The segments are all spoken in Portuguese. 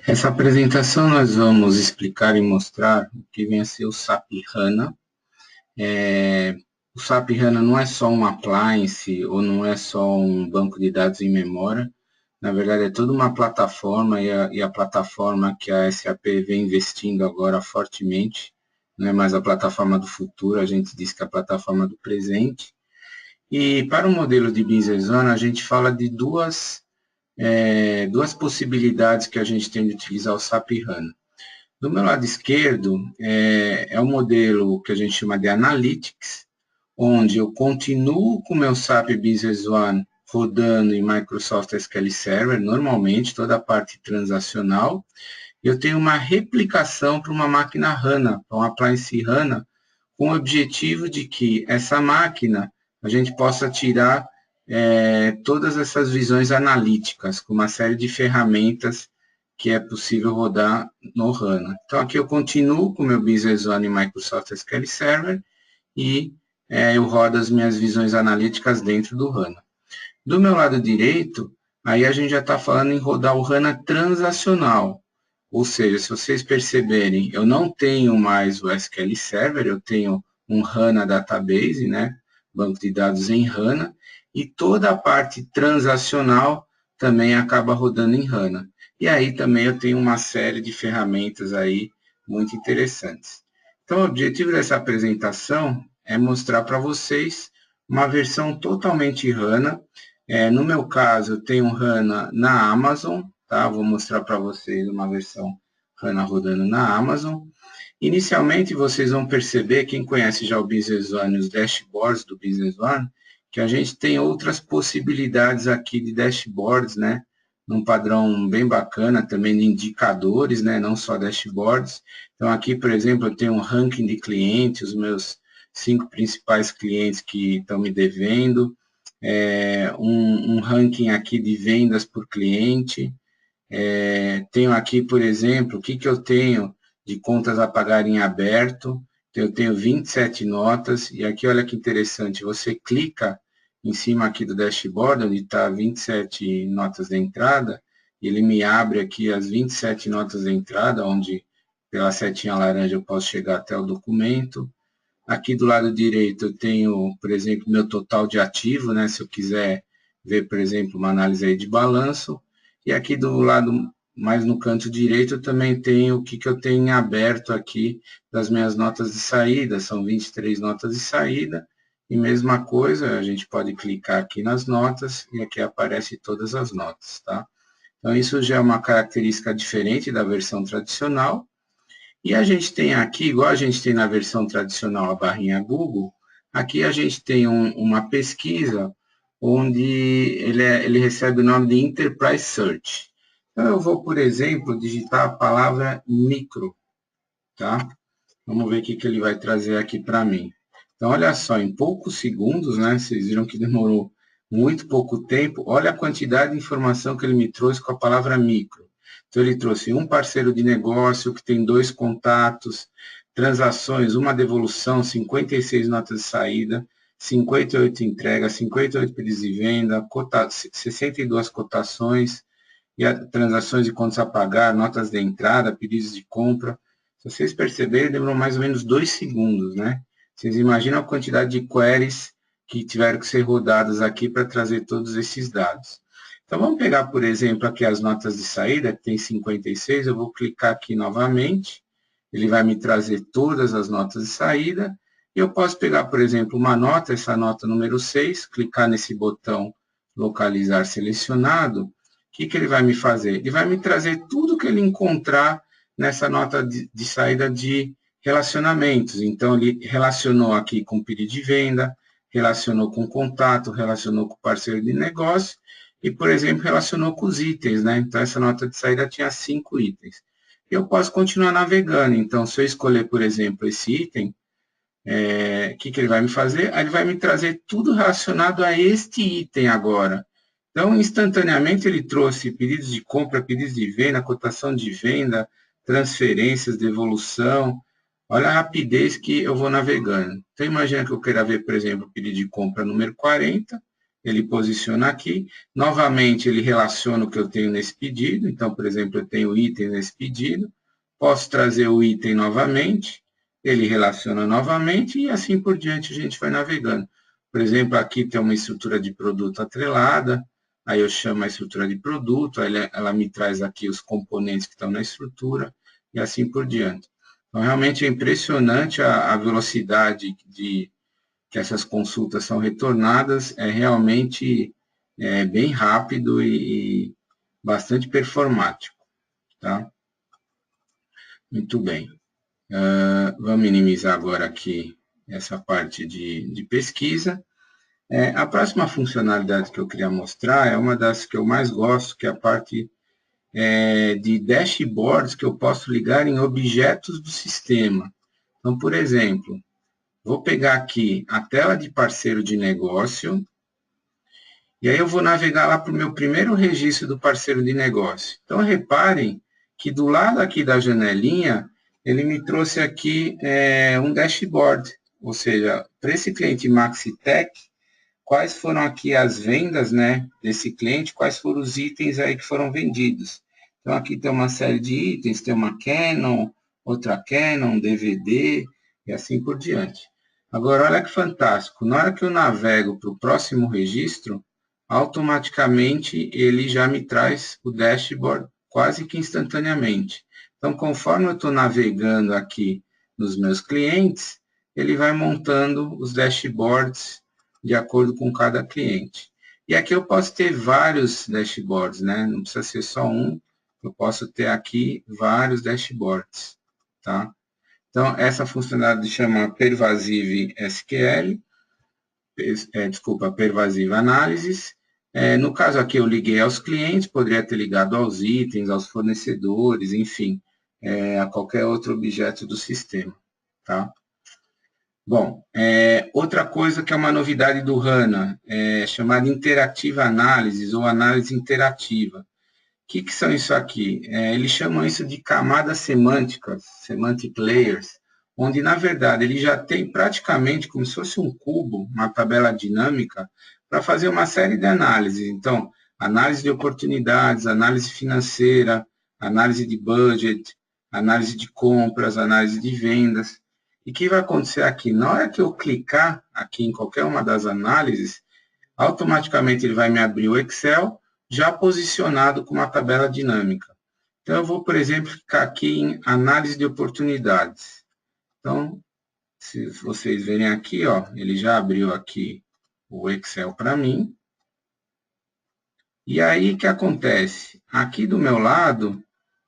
Essa apresentação nós vamos explicar e mostrar o que vem a ser o SAP HANA. O SAP HANA não é só um appliance ou não é só um banco de dados em memória. Na verdade, é toda uma plataforma e a plataforma que a SAP vem investindo agora fortemente. Não é mais a plataforma do futuro, a gente diz que é a plataforma do presente. E para o modelo de Business One, a gente fala de duas possibilidades que a gente tem de utilizar o SAP HANA. Do meu lado esquerdo é o modelo que a gente chama de Analytics, onde eu continuo com o meu SAP Business One rodando em Microsoft SQL Server, normalmente, toda a parte transacional. Eu tenho uma replicação para uma máquina HANA, para um appliance HANA, com o objetivo de que essa máquina a gente possa tirar todas essas visões analíticas, com uma série de ferramentas que é possível rodar no HANA. Então, aqui eu continuo com o meu Business One em Microsoft SQL Server e eu rodo as minhas visões analíticas dentro do HANA. Do meu lado direito, aí a gente já está falando em rodar o HANA transacional. Ou seja, se vocês perceberem, eu não tenho mais o SQL Server, eu tenho um HANA Database, né? Banco de dados em HANA, e toda a parte transacional também acaba rodando em HANA. E aí também eu tenho uma série de ferramentas aí muito interessantes. Então, o objetivo dessa apresentação é mostrar para vocês uma versão totalmente HANA. No meu caso, eu tenho um HANA na Amazon, tá? Vou mostrar para vocês uma versão HANA rodando na Amazon. Inicialmente, vocês vão perceber, quem conhece já o Business One, os dashboards do Business One, que a gente tem outras possibilidades aqui de dashboards, né? Num padrão bem bacana, também de indicadores, né? Não só dashboards. Então, aqui, por exemplo, eu tenho um ranking de clientes, os meus 5 principais clientes que estão me devendo, um ranking aqui de vendas por cliente. Tenho aqui, por exemplo, o que eu tenho de contas a pagar em aberto. Eu tenho 27 notas, e aqui olha que interessante, você clica em cima aqui do dashboard, onde está 27 notas de entrada, ele me abre aqui as 27 notas de entrada, onde pela setinha laranja eu posso chegar até o documento. Aqui do lado direito eu tenho, por exemplo, meu total de ativo, né? Se eu quiser ver, por exemplo, uma análise aí de balanço. E aqui do lado, mais no canto direito, eu também tenho o que eu tenho em aberto aqui das minhas notas de saída. São 23 notas de saída. E mesma coisa, a gente pode clicar aqui nas notas e aqui aparece todas as notas, tá? Então, isso já é uma característica diferente da versão tradicional. E a gente tem aqui, igual a gente tem na versão tradicional a barrinha Google, aqui a gente tem uma pesquisa onde ele recebe o nome de Enterprise Search. Então, eu vou, por exemplo, digitar a palavra micro, tá? Vamos ver o que ele vai trazer aqui para mim. Então, olha só, em poucos segundos, né? Vocês viram que demorou muito pouco tempo. Olha a quantidade de informação que ele me trouxe com a palavra micro. Então, ele trouxe um parceiro de negócio que tem 2 contatos, transações, uma devolução, 56 notas de saída, 58 entregas, 58 pedidos de venda, 62 cotações, e transações de contas a pagar, notas de entrada, pedidos de compra. Se vocês perceberem, demorou mais ou menos 2 segundos, né? Vocês imaginam a quantidade de queries que tiveram que ser rodadas aqui para trazer todos esses dados. Então, vamos pegar, por exemplo, aqui as notas de saída, que tem 56, eu vou clicar aqui novamente, ele vai me trazer todas as notas de saída, e eu posso pegar, por exemplo, uma nota, essa nota número 6, clicar nesse botão localizar selecionado, o que ele vai me fazer? Ele vai me trazer tudo que ele encontrar nessa nota de saída de relacionamentos. Então, ele relacionou aqui com pedido de venda, relacionou com contato, relacionou com parceiro de negócio, e, por exemplo, relacionou com os itens, né? Então, essa nota de saída tinha 5 itens. Eu posso continuar navegando. Então, se eu escolher, por exemplo, esse item, o que ele vai me fazer? Ele vai me trazer tudo relacionado a este item agora. Então, instantaneamente, ele trouxe pedidos de compra, pedidos de venda, cotação de venda, transferências, devolução. Olha a rapidez que eu vou navegando. Então, imagina que eu queira ver, por exemplo, o pedido de compra número 40. ele posiciona aqui. Novamente, ele relaciona o que eu tenho nesse pedido. Então, por exemplo, eu tenho item nesse pedido. Posso trazer o item novamente. Ele relaciona novamente e assim por diante a gente vai navegando. Por exemplo, aqui tem uma estrutura de produto atrelada. Aí eu chamo a estrutura de produto. Aí ela me traz aqui os componentes que estão na estrutura e assim por diante. Então, realmente é impressionante a velocidade que essas consultas são retornadas, é realmente bem rápido e bastante performático, tá? Muito bem. Vamos minimizar agora aqui essa parte de pesquisa. A próxima funcionalidade que eu queria mostrar é uma das que eu mais gosto, que é a parte de dashboards que eu posso ligar em objetos do sistema. Então, por exemplo, vou pegar aqui a tela de parceiro de negócio, e aí eu vou navegar lá para o meu primeiro registro do parceiro de negócio. Então, reparem que do lado aqui da janelinha, ele me trouxe aqui um dashboard, ou seja, para esse cliente Maxitec, quais foram aqui as vendas, né, desse cliente, quais foram os itens aí que foram vendidos. Então, aqui tem uma série de itens, tem uma Canon, outra Canon, DVD, e assim por diante. Agora, olha que fantástico, na hora que eu navego para o próximo registro, automaticamente ele já me traz o dashboard quase que instantaneamente. Então, conforme eu estou navegando aqui nos meus clientes, ele vai montando os dashboards de acordo com cada cliente. E aqui eu posso ter vários dashboards, né? Não precisa ser só um, eu posso ter aqui vários dashboards, tá? Então, essa funcionalidade chama Pervasive SQL, Pervasive Analysis. No caso aqui eu liguei aos clientes, poderia ter ligado aos itens, aos fornecedores, enfim, a qualquer outro objeto do sistema, tá? Bom, outra coisa que é uma novidade do HANA, chamada Interactive Analysis ou análise interativa. O que são isso aqui? Eles chamam isso de camadas semânticas, semantic layers, onde, na verdade, ele já tem praticamente como se fosse um cubo, uma tabela dinâmica, para fazer uma série de análises. Então, análise de oportunidades, análise financeira, análise de budget, análise de compras, análise de vendas. E o que vai acontecer aqui? Na hora que eu clicar aqui em qualquer uma das análises, automaticamente ele vai me abrir o Excel, já posicionado com uma tabela dinâmica. Então, eu vou, por exemplo, ficar aqui em análise de oportunidades. Então, se vocês verem aqui, ó, ele já abriu aqui o Excel para mim. E aí, o que acontece? Aqui do meu lado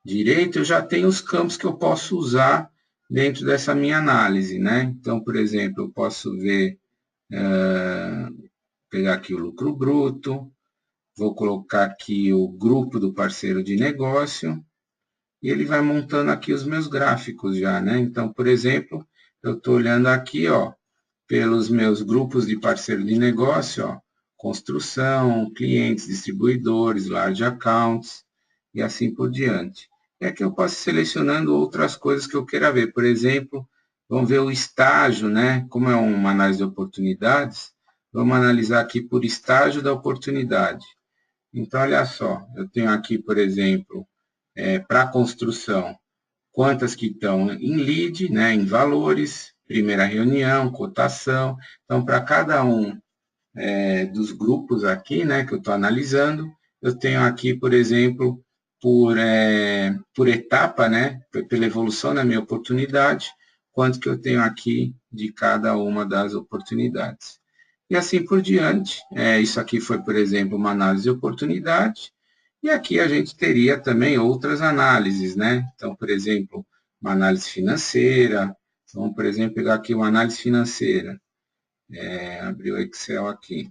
direito, eu já tenho os campos que eu posso usar dentro dessa minha análise, né? Então, por exemplo, eu posso ver, pegar aqui o lucro bruto, vou colocar aqui o grupo do parceiro de negócio, e ele vai montando aqui os meus gráficos já, né? Então, por exemplo, eu estou olhando aqui, ó, pelos meus grupos de parceiro de negócio, ó, construção, clientes, distribuidores, large accounts, e assim por diante. E aqui eu posso ir selecionando outras coisas que eu queira ver. Por exemplo, vamos ver o estágio, né? Como é uma análise de oportunidades, vamos analisar aqui por estágio da oportunidade. Então, olha só, eu tenho aqui, por exemplo, para construção, quantas que estão em lead, né, em valores, primeira reunião, cotação. Então, para cada um dos grupos aqui, né, que eu estou analisando, eu tenho aqui, por exemplo, por etapa, né, pela evolução da minha oportunidade, quanto que eu tenho aqui de cada uma das oportunidades. E assim por diante. Isso aqui foi, por exemplo, uma análise de oportunidade. E aqui a gente teria também outras análises, né? Então, por exemplo, uma análise financeira. Vamos, por exemplo, pegar aqui uma análise financeira. Abrir o Excel aqui.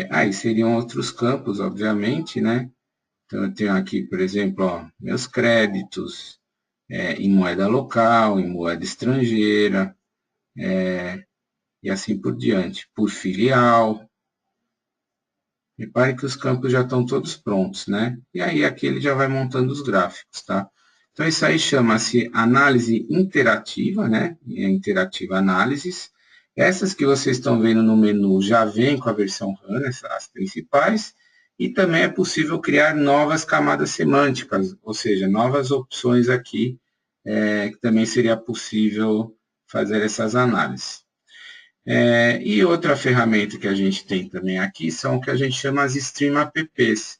Aí seriam outros campos, obviamente, né? Então, eu tenho aqui, por exemplo, ó, meus créditos em moeda local, em moeda estrangeira, e assim por diante, por filial. Repare que os campos já estão todos prontos, né? E aí aqui ele já vai montando os gráficos, tá? Então isso aí chama-se análise interativa, né? Interativa Analysis. Essas que vocês estão vendo no menu já vêm com a versão HANA, as principais, e também é possível criar novas camadas semânticas, ou seja, novas opções aqui, que também seria possível fazer essas análises. E outra ferramenta que a gente tem também aqui são o que a gente chama as Stream Apps.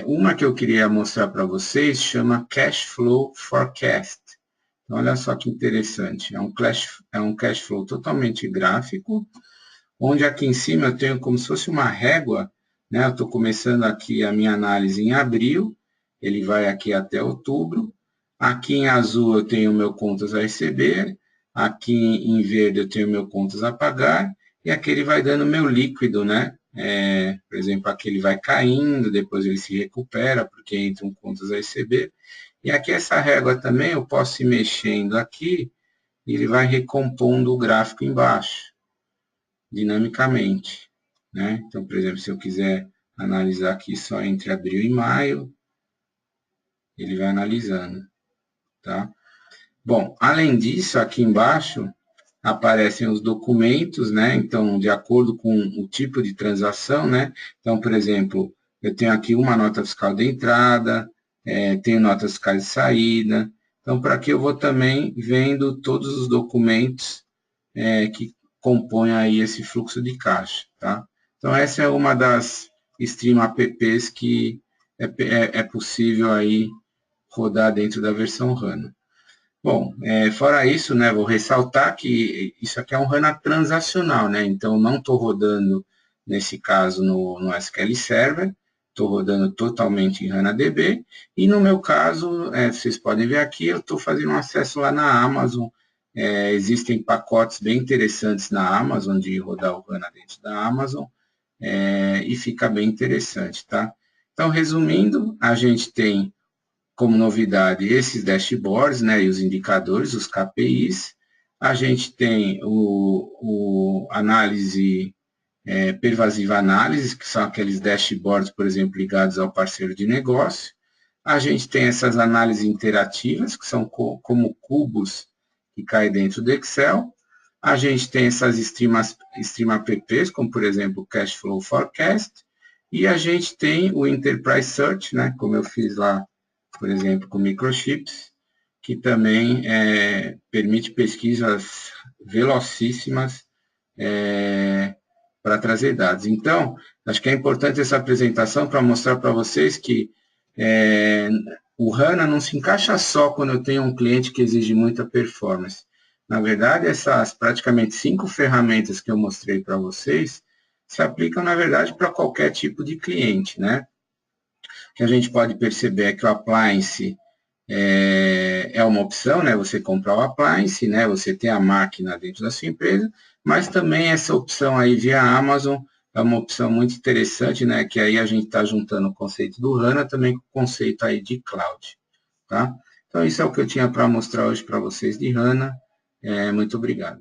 Uma que eu queria mostrar para vocês chama Cash Flow Forecast. Então, olha só que interessante, é um cash flow totalmente gráfico, onde aqui em cima eu tenho como se fosse uma régua, né? Eu estou começando aqui a minha análise em abril, ele vai aqui até outubro, aqui em azul eu tenho meu contas a receber, aqui em verde eu tenho meu contas a pagar, e aqui ele vai dando meu líquido, né? Por exemplo, aqui ele vai caindo, depois ele se recupera, porque entra um contas a receber, e aqui essa régua também eu posso ir mexendo aqui, e ele vai recompondo o gráfico embaixo, dinamicamente, né? Então, por exemplo, se eu quiser analisar aqui só entre abril e maio, ele vai analisando, tá? Bom, além disso, aqui embaixo aparecem os documentos, né? Então, de acordo com o tipo de transação, né? Então, por exemplo, eu tenho aqui uma nota fiscal de entrada, tenho notas fiscais de saída. Então, para aqui eu vou também vendo todos os documentos que compõem aí esse fluxo de caixa, tá? Então, essa é uma das Stream Apps que é possível aí rodar dentro da versão HANA. Bom, fora isso, né, vou ressaltar que isso aqui é um HANA transacional, né? Então, não estou rodando, nesse caso, no SQL Server, estou rodando totalmente em HANA-DB, e no meu caso, vocês podem ver aqui, eu estou fazendo um acesso lá na Amazon, existem pacotes bem interessantes na Amazon, de rodar o HANA dentro da Amazon, e fica bem interessante, tá? Então, resumindo, a gente tem como novidade esses dashboards, né, e os indicadores, os KPIs. A gente tem o análise, pervasiva análise, que são aqueles dashboards, por exemplo, ligados ao parceiro de negócio. A gente tem essas análises interativas, que são como cubos que caem dentro do Excel. A gente tem essas Stream Apps, como por exemplo o Cash Flow Forecast. E a gente tem o Enterprise Search, né, como eu fiz lá, por exemplo, com microchips, que também permite pesquisas velocíssimas para trazer dados. Então, acho que é importante essa apresentação para mostrar para vocês que o HANA não se encaixa só quando eu tenho um cliente que exige muita performance. Na verdade, essas praticamente 5 ferramentas que eu mostrei para vocês se aplicam, na verdade, para qualquer tipo de cliente, né? Que a gente pode perceber é que o appliance é uma opção, né? Você comprar o appliance, né? Você tem a máquina dentro da sua empresa, mas também essa opção aí via Amazon é uma opção muito interessante, né? Que aí a gente está juntando o conceito do HANA também com o conceito aí de cloud, tá? Então, isso é o que eu tinha para mostrar hoje para vocês de HANA. Muito obrigado.